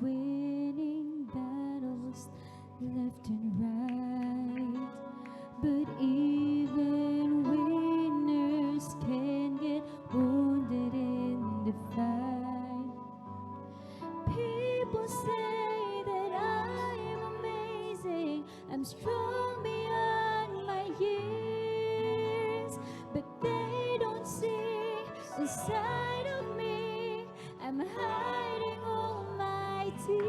winning battles left and right, but even winners can get wounded in the fight. People say that I'm amazing, I'm strong beyond my years, but they don't see the side of me. I'm hiding all my tears.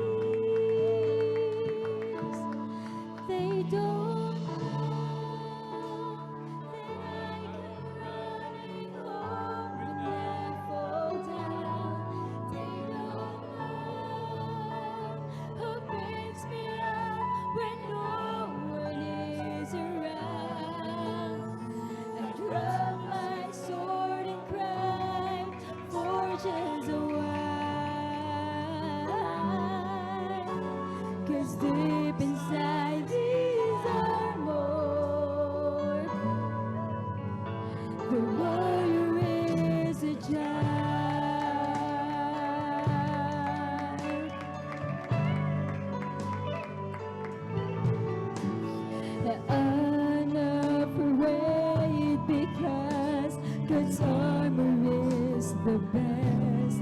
They don't know that I come running home when I fall down. They don't know who picks me up when no one is around. I drop my sword and cry for just a while, 'cause deep inside these are more. The warrior is a child. Unafraid because God's armor is the best.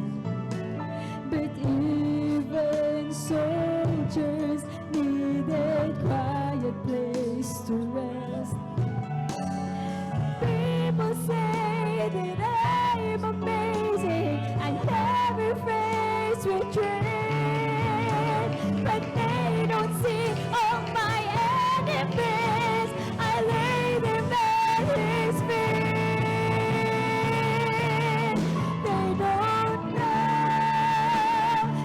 But even soldiers need a quiet place to rest. People say that I'm amazing, I never face retreat, but they don't see all my enemies. I lay them at His feet. They don't know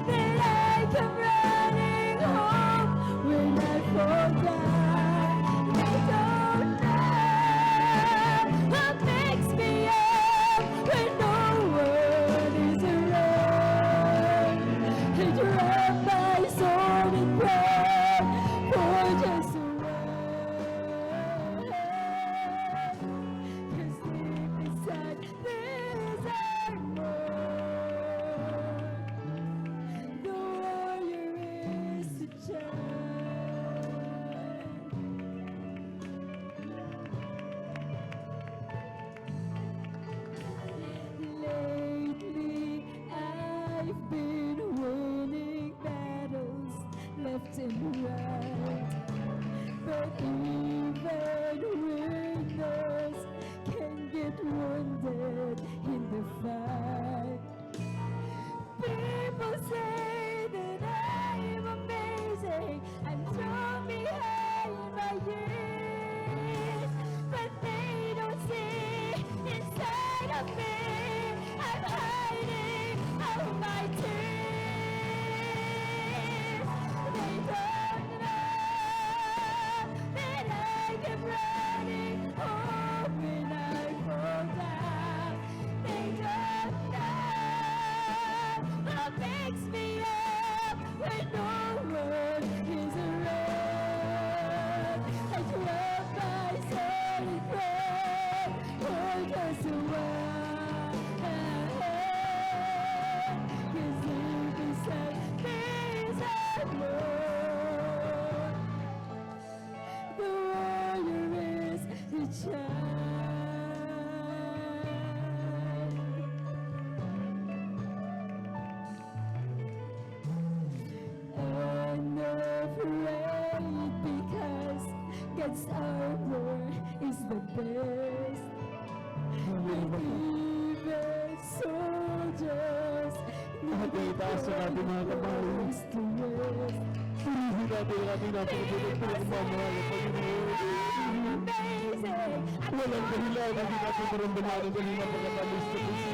that I come running home when I fall down. They don't know what makes me up when no one is around. I drop my sword and pray for just a while, 'cause deep inside there's more. The warrior is a child. Lately, I've been winning battles left and right, but even winners can get wounded in the fight. People say that I'm amazing, I'm strong behind my years, but they don't see inside of me. I'm hiding all my tears. They don't know that I am running home when I fall down. They don't know what makes me up when no one is around. I drop my soul and pray for just a while, 'cause deep inside these are more. The warrior is the child. Unafraid because God's armor is the best. But even soldiers need a itaas ang ating mga kamay. place to rest. Purihin natin ang ating napakabulong pinagmamahal ng Panginoon. Amazing. Walang dahilan na hindi natin maramdaman ang kanyang pagkatamis na puso.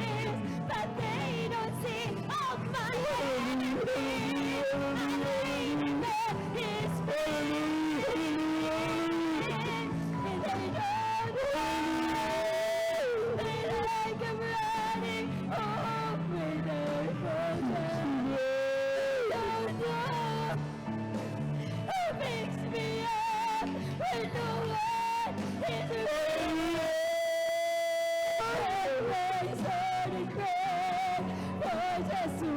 But they don't see all my enemies. His face. And they don't know that I come running home when I fall down. Don't know who picks me up when no one is around. Always hurting, for just to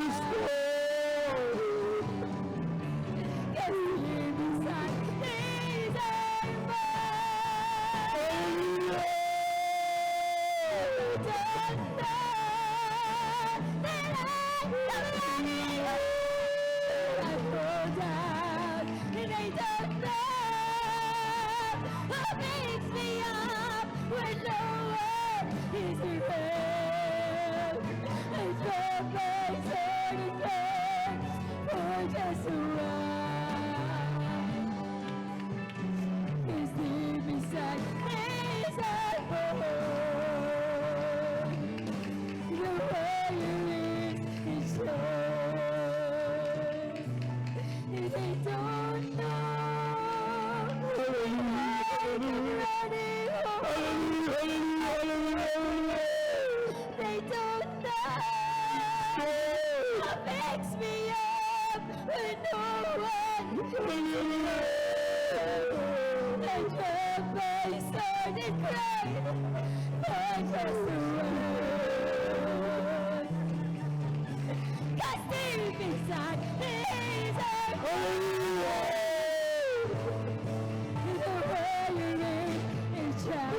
restore. Cause deep inside these are Hallelujah! Just a is deep inside his heart. The way you is yours. They don't know. They don't know what makes me up when no one. They drop my sword and cry for just a word. 'Cause deep inside these are the way you read is child.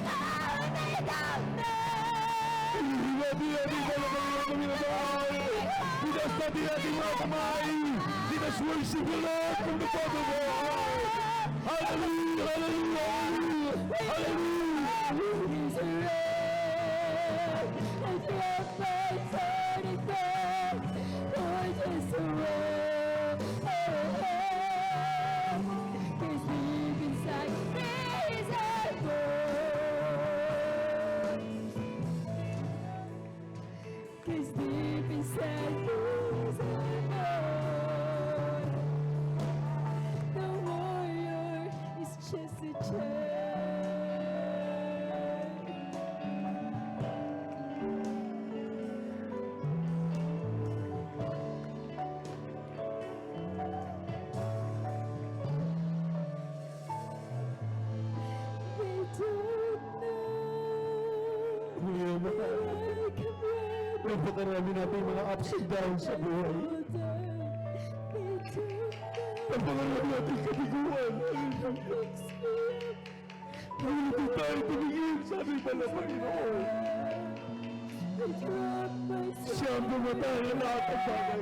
Oh, they don't Let's worship the Lord from the bottom of our heart. Hallelujah, hallelujah, hallelujah. He's red, and drop my sword and cry for just a word. Cause deep inside these are bones. Cause deep inside these are bones. The warrior is just a child. They don't know. Napakarami natin mga ups and downs sa buhay. Napakarami natin kabiguan. Hindi tayo tumingin sa ating pala Panginoon. Siya ang bumatay ng lahat ng bagay.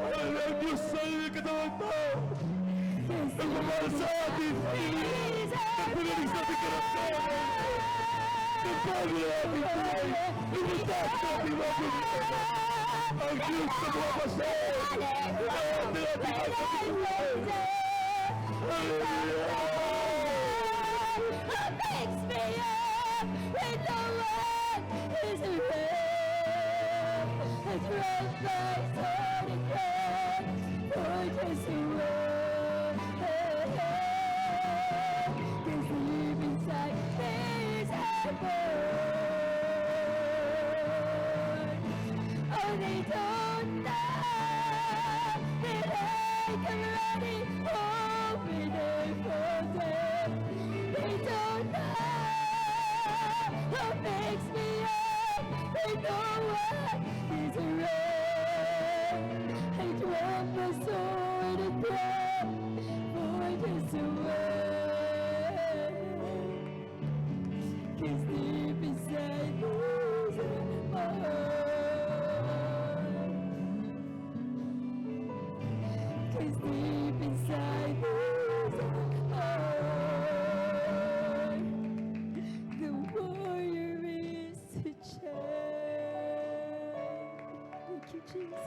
Ang Diyos sa iyong katawang tao. Nagmamahal sa atin. Nagpagaling sa ating karakteran. Nagbago na ating buhay. Inutas sa ating mga pagkakita. Ang Diyos na bumabasay. Lahat na ating mga buhay. Hallelujah! What makes me up when no one is around? I drop my sword and cry for just a word. Cause deep inside there's a burn. Oh, they don't know that I can running over there for them. They don't know what makes me up when no one is around. I drop my sword and cry for just a word. 'Cause deep inside there's a heart. 'Cause deep inside there's a heart. The warrior is a child. Thank you, Jesus.